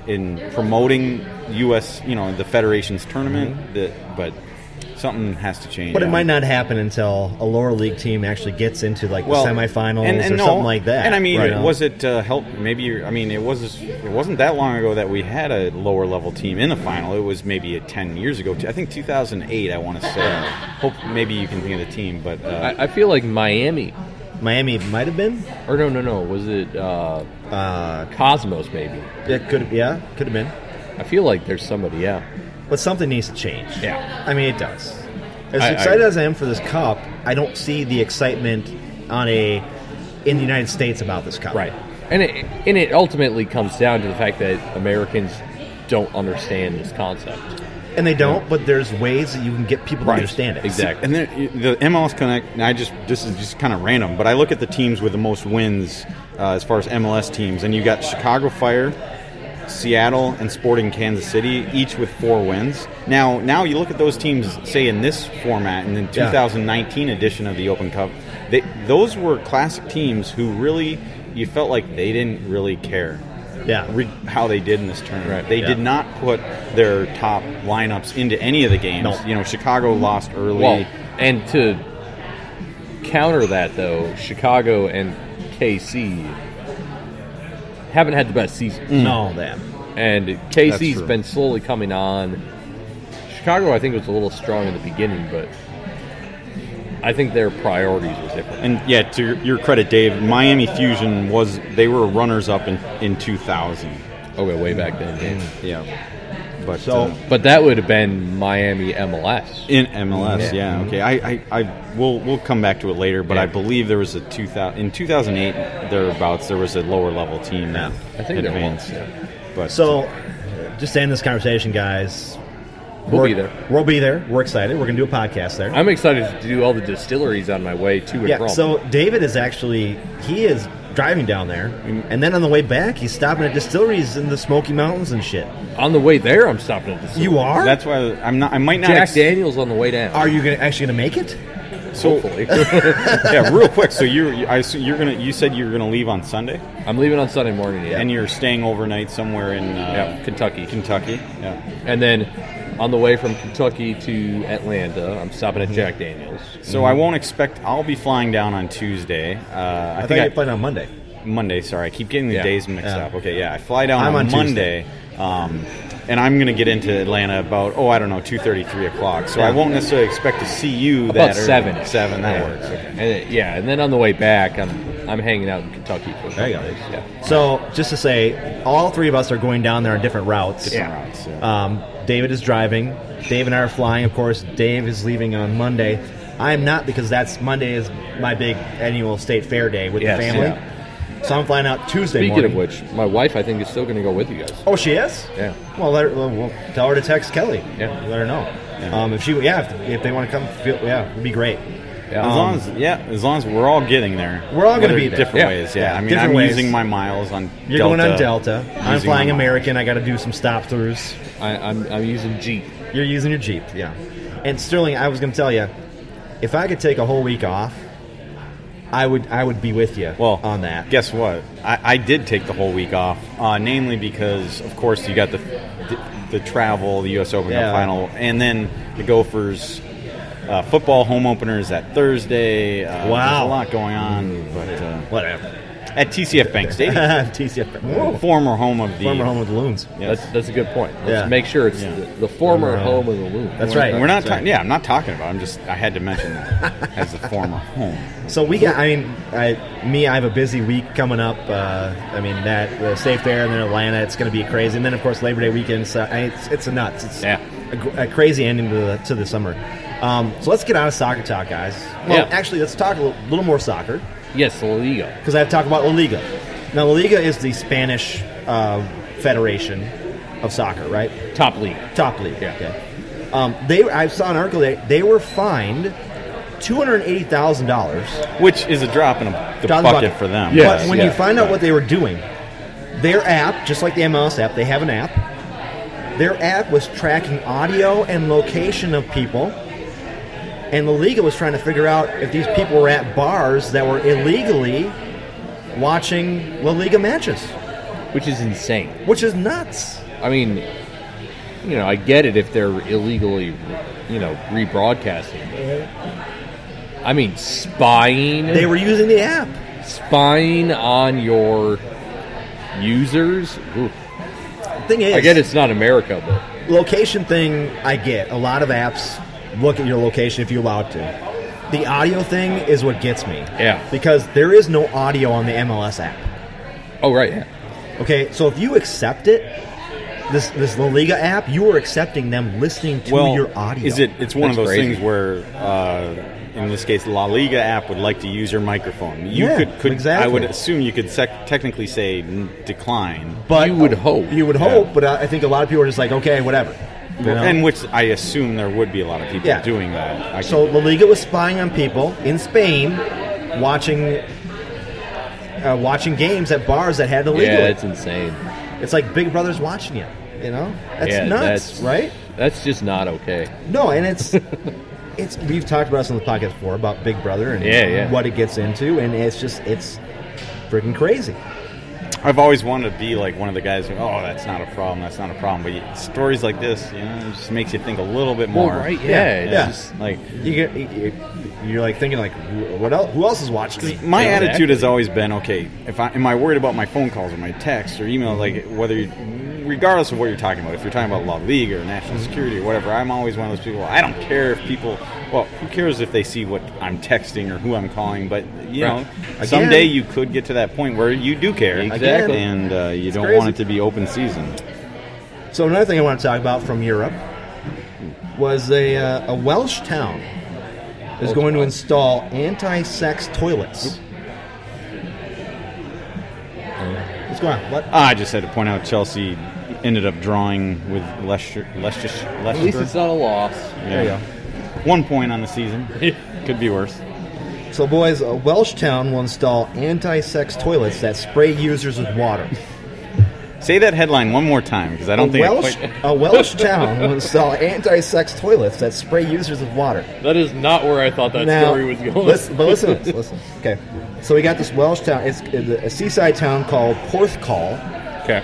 in promoting U.S. The federation's tournament. But something has to change. But it might not happen until a lower league team actually gets into the semifinals or something like that. And I mean, was it help? Maybe it wasn't that long ago that we had a lower level team in the final. It was maybe 10 years ago. I think 2008. I want to say. Hope maybe you can think of the team, but I feel like Miami might have been, or no. Was it Cosmos? Maybe it could have been. I feel like there's somebody, but something needs to change. Yeah, I mean it does. As excited as I am for this cup, I don't see the excitement in the United States about this cup. Right, and it ultimately comes down to the fact that Americans don't understand this concept. And they don't, but there's ways that you can get people to understand it. Exactly. And then the MLS Connect, and this is just kind of random, but I look at the teams with the most wins as far as MLS teams, and you got Chicago Fire, Seattle, and Sporting Kansas City, each with 4 wins. Now you look at those teams, say in this format, in the 2019 edition of the Open Cup, those were classic teams who really, you felt like they didn't really care. How they did in this tournament. Right. They did not put their top lineups into any of the games. No. Chicago lost early. Well, and to counter that, though, Chicago and KC haven't had the best season. No, they haven't. And KC's been slowly coming on. Chicago, I think, was a little strong in the beginning, but I think their priorities are different. And to your credit, Dave, Miami Fusion they were runners-up in 2000. Okay, way back then. Yeah. But that would have been Miami MLS. In MLS, Okay, we'll come back to it later, but I believe there was in 2008 thereabouts there was a lower level team that I think advanced. There was. But just to end this conversation, guys. We'll be there. We'll be there. We're excited. We're going to do a podcast there. I'm excited to do all the distilleries on my way to and from. So David is he is driving down there, and then on the way back, he's stopping at distilleries in the Smoky Mountains and shit. On the way there, I'm stopping at distilleries. You are? That's why I'm not. I might not. Jack Daniels on the way down. Are you actually going to make it? So, hopefully. Real quick. So you said you were gonna leave on Sunday. I'm leaving on Sunday morning. Yeah. And you're staying overnight somewhere in Kentucky. Yeah. And then on the way from Kentucky to Atlanta, I'm stopping at Jack Daniels. So I won't expect. I'll be flying down on Tuesday. I think you're flying on Monday. Monday. Sorry, I keep getting the days mixed up. Okay, I fly down on Monday. And I'm going to get into Atlanta about, 2:30, 3 o'clock. So I won't necessarily expect to see you about that 7. 7, that works. Okay. And then on the way back, I'm hanging out in Kentucky for a couple days. Yeah. So just to say, all 3 of us are going down there on different routes. David is driving. Dave and I are flying. Of course, Dave is leaving on Monday. I am not, because Monday is my big annual state fair day with the family. Yeah. So I'm flying out Tuesday morning. Speaking of which, my wife, I think, is still going to go with you guys. Oh, she is? Yeah. Well, we'll tell her to text Kelly. Yeah. Let her know. Yeah. If they want to come, it'd be great. Yeah. As long as we're all getting there. We're all going to be there. Different ways, yeah. I mean, I'm using my miles on Delta. You're going on Delta. I'm flying American. I got to do some stop-throughs. I'm using Jeep. You're using your Jeep, yeah. And Sterling, I was going to tell you, if I could take a whole week off, I would be with you on that. Guess what? I did take the whole week off, namely because, of course, you got the travel, the U.S. Open Final, and then the Gophers football home openers that Thursday. Wow. There's a lot going on, but whatever. At TCF Bank Stadium. TCF Bank. Former home of the Loons. Yes. That's a good point. Let's make sure it's the former home of the Loons. That's right. We're not talking. Yeah, I'm not talking about it. I had to mention that as the former home. So we got. I have a busy week coming up. The State Fair and then Atlanta. It's going to be crazy. And then of course Labor Day weekend. So it's a nuts. It's a crazy ending to the summer. So let's get out of soccer talk, guys. Well, actually, let's talk a little more soccer. Yes, La Liga. Because I have to talk about La Liga. Now, La Liga is the Spanish federation of soccer, right? Top league. Yeah. Okay. I saw an article that they were fined $280,000, which is a drop in the bucket for them. Yes. But when you find out what they were doing, their app, just like the MLS app, they have an app. Their app was tracking audio and location of people. And La Liga was trying to figure out if these people were at bars that were illegally watching La Liga matches. which is insane. Which is nuts. I mean, I get it if they're illegally, rebroadcasting. I mean, spying. They were using the app. Spying on your users. Oof. Thing is, I get it's not America, but location thing, I get. A lot of apps look at your location if you're allowed to. The audio thing is what gets me. Yeah. Because there is no audio on the MLS app. Oh, right, yeah. Okay, so if you accept it, this La Liga app, you are accepting them listening to your audio. It's one of those things where, in this case, the La Liga app would like to use your microphone. You could exactly. I would assume you could technically say decline. But you would hope. You would hope, but I think a lot of people are just like, okay, whatever. And which I assume there would be a lot of people doing that. So La Liga was spying on people in Spain, watching games at bars that had illegally. Yeah, that's insane. It's like Big Brother's watching you. That's nuts, right? That's just not okay. No, and it's we've talked about this on the podcast before about Big Brother and what it gets into, and it's freaking crazy. I've always wanted to be like one of the guys who, that's not a problem, But stories like this, it just makes you think a little bit more. Well, right? Yeah. Just, like you're like thinking like, what else? Who else is watching me? My attitude has always been, okay, am I worried about my phone calls or my texts or emails? Like regardless of what you're talking about, if you're talking about La Liga or national security or whatever, I'm always one of those people. I don't care if people. Well, who cares if they see what I'm texting or who I'm calling? But someday you could get to that point where you do care, exactly, and you don't want it to be open season. So another thing I want to talk about from Europe was a Welsh town is going to install anti-sex toilets. What's going on? What? I just had to point out Chelsea ended up drawing with Leicester. At least it's not a loss. There you go. 1 point on the season. Could be worse. So, boys, a Welsh town will install anti-sex toilets that spray users with water. Say that headline one more time, because I don't think a Welsh town will install anti-sex toilets that spray users with water. That is not where I thought that story was going. Listen to this. Okay. So we got this Welsh town. It's a seaside town called Porthcawl. Okay.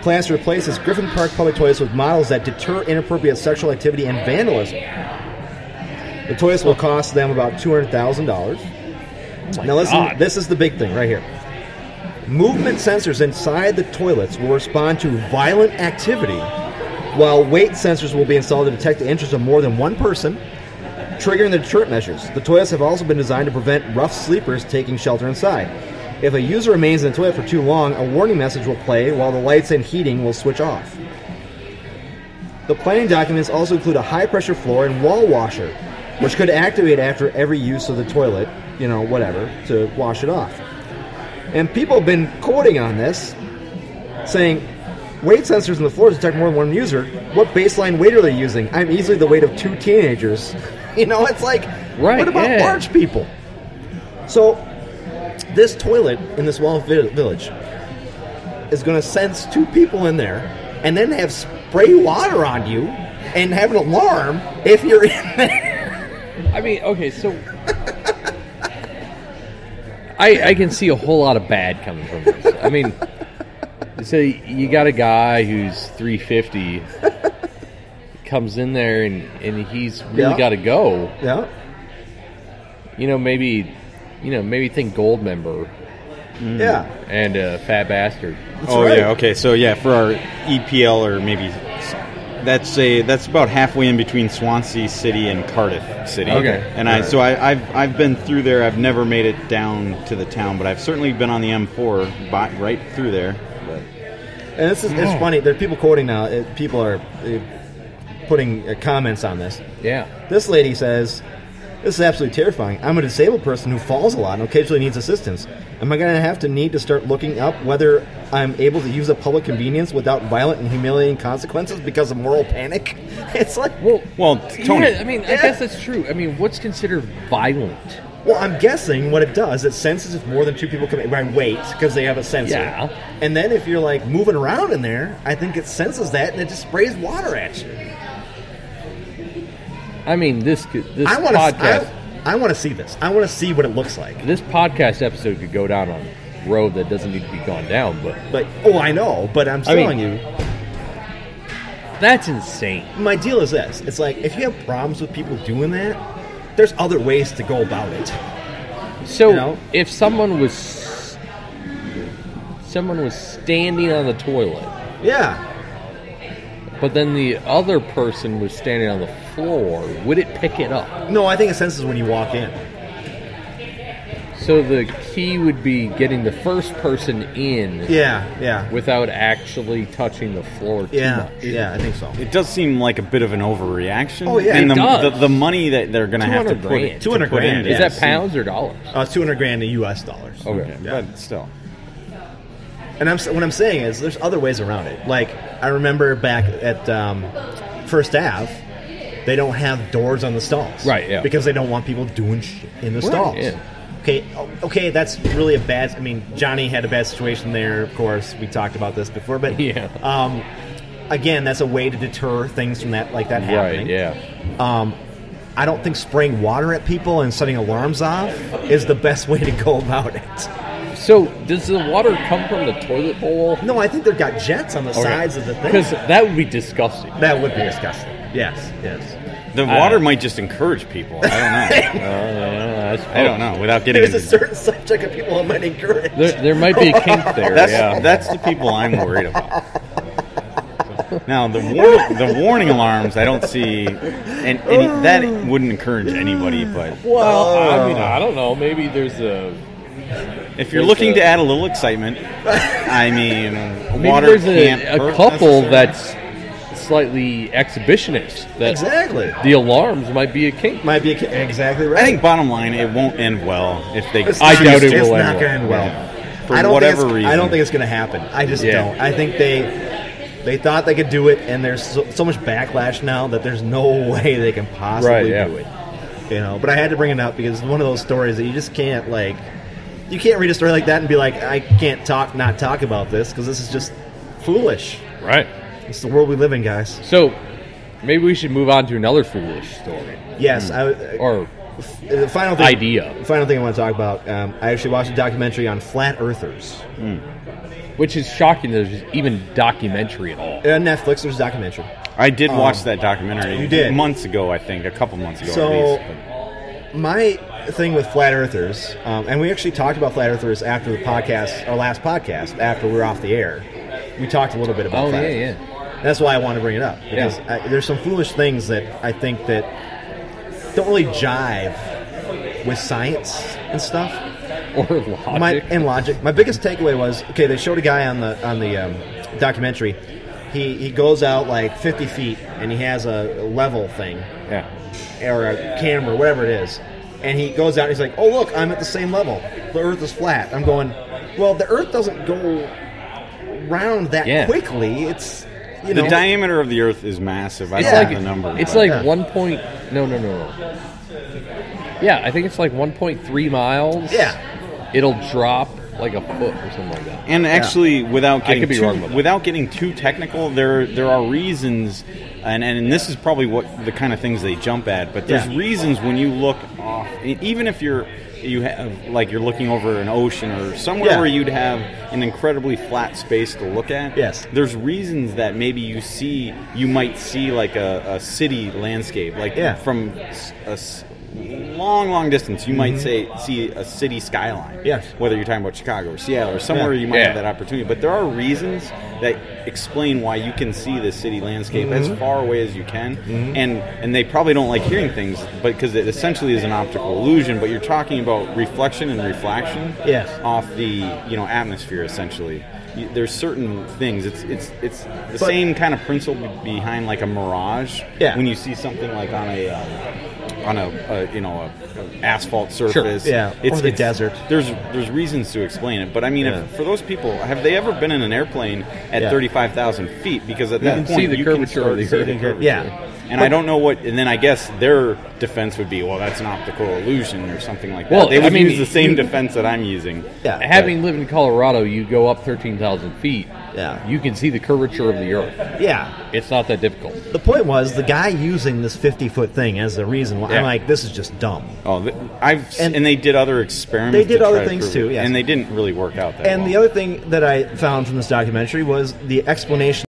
Plans to replace its Griffin Park public toilets with models that deter inappropriate sexual activity and vandalism. The toilets will cost them about $200,000. Now listen, this is the big thing right here. Movement sensors inside the toilets will respond to violent activity, while weight sensors will be installed to detect the interest of more than one person, triggering the deterrent measures. The toilets have also been designed to prevent rough sleepers taking shelter inside. If a user remains in the toilet for too long, a warning message will play while the lights and heating will switch off. The planning documents also include a high-pressure floor and wall washer, which could activate after every use of the toilet, to wash it off. And people have been quoting on this, saying, weight sensors in the floor detect more than one user. What baseline weight are they using? I'm easily the weight of 2 teenagers. It's like, what about large people? So, this toilet in this Welsh village is going to sense 2 people in there and then have spray water on you and have an alarm if you're in there. I mean, okay, so I can see a whole lot of bad coming from this. I mean, so you got a guy who's 350 comes in there and he's really got to go. Yeah. Maybe think gold member. Yeah. And a fat bastard. That's right. Yeah. Okay. So for our EPL, or maybe that's about halfway in between Swansea City and Cardiff City. Okay. And I've been through there. I've never made it down to the town, but I've certainly been on the M4 right through there. And it's funny. There are people quoting now. People are putting comments on this. Yeah. This lady says, "This is absolutely terrifying. I'm a disabled person who falls a lot and occasionally needs assistance. Am I going to need to start looking up whether I'm able to use a public convenience without violent and humiliating consequences because of moral panic?" It's like, well, Tony. Yeah, I guess that's true. I mean, what's considered violent? Well, I'm guessing what it does, it senses if more than 2 people come in by weight, because they have a sensor. Yeah. And then if you're like moving around in there, I think it senses that and it just sprays water at you. I mean, this podcast. I want to see this. I want to see what it looks like. This podcast episode could go down on road that doesn't need to be gone down. But I know. But I'm telling you, that's insane. my deal is this: it's like if you have problems with people doing that, there's other ways to go about it. So if someone was standing on the toilet, but then the other person was standing on the floor, would it pick it up? No, I think it senses when you walk in. So the key would be getting the first person in without actually touching the floor too much. Yeah, I think so. It does seem like a bit of an overreaction. Oh, yeah, and it does. The money that they're going to have to put $200,000. $200,000. Is that pounds or dollars? $200,000 in U.S. dollars. Okay. But still. And what I'm saying is there's other ways around it. Like, I remember back at First Ave, they don't have doors on the stalls. Right, yeah. Because they don't want people doing shit in the stalls. Yeah. Okay, that's really a bad... I mean, Johnny had a bad situation there, of course. We talked about this before. But, again, that's a way to deter things from that happening. Right, yeah. I don't think spraying water at people and setting alarms off is the best way to go about it. So, does the water come from the toilet bowl? No, I think they've got jets on the sides of the thing. Because that would be disgusting. That would be disgusting. Yes. The water might just encourage people. I don't know. I don't know. Without getting There's a certain subject of people that might encourage. There might be a kink there. That's the people I'm worried about. Now, the warning alarms, I don't see, and that wouldn't encourage anybody. But I mean, I don't know. Maybe there's a. If you're looking to add a little excitement, I mean, water can't a hurt couple necessarily. that's slightly exhibitionist. That Exactly. The alarms might be a kink. Exactly right. I think bottom line, it won't end well if they. I doubt it It's will not end going to end well. Yeah. For I don't whatever think reason. I don't think it's going to happen. I just don't. I think they thought they could do it, and there's so much backlash now that there's no way they can possibly do it. But I had to bring it up because it's one of those stories that you just can't you can't read a story like that and be like, I can't not talk about this because this is just foolish. Right. It's the world we live in, guys. So maybe we should move on to another foolish story. Yes. Or the final thing, idea. The final thing I want to talk about, I actually watched a documentary on flat earthers. Which is shocking that there's even documentary at all. On Netflix, there's a documentary. I did watch that documentary. You did? Months ago, I think. A couple months ago So, at least. my thing with flat earthers, and we actually talked about flat earthers after the podcast, our last podcast, after we were off the air. We talked a little bit about flat earthers. That's why I want to bring it up. Because there's some foolish things that I think that don't really jive with science and stuff. Or logic. Logic. My biggest takeaway was, they showed a guy on the documentary. He goes out 50 feet, and he has a level thing. Yeah. Or a camera, whatever it is. And he goes out and he's like, oh, look, I'm at the same level. The Earth is flat. I'm going, well, the Earth doesn't go round that quickly. It's, the diameter of the Earth is massive. I don't the number. It's No. Yeah, I think it's 1.3 miles. Yeah. It'll drop like a foot or something like that. And actually, without getting too technical, there are reasons, and this is probably the kind of things they jump at. But there's reasons when you look off, even if you're looking over an ocean or somewhere where you'd have an incredibly flat space to look at. Yes. There's reasons that maybe you might see a city landscape, from a long distance. You might see a city skyline. Yes. Whether you're talking about Chicago or Seattle or somewhere you might have that opportunity. But there are reasons that explain why you can see the city landscape as far away as you can. And they probably don't like hearing things, but because it essentially is an optical illusion. But you're talking about reflection and refraction off the atmosphere essentially. There's certain things. It's the same kind of principle behind a mirage. Yeah. When you see something on a asphalt surface, or the desert. There's reasons to explain it, but I mean, for those people, have they ever been in an airplane at 35,000 feet? Because at that point, you can start seeing the curvature. And I don't know what. And then I guess their defense would be, well, that's an optical illusion or something like that. Well, they would use the same defense that I'm using. Yeah. Having lived in Colorado, you go up 13,000 feet. Yeah. You can see the curvature of the Earth. Yeah. It's not that difficult. The point was the guy using this 50-foot thing as the reason why I'm like, this is just dumb. Oh, and they did other experiments. They did other things too, yes. And they didn't really work out that And well. the other thing that I found from this documentary was the explanation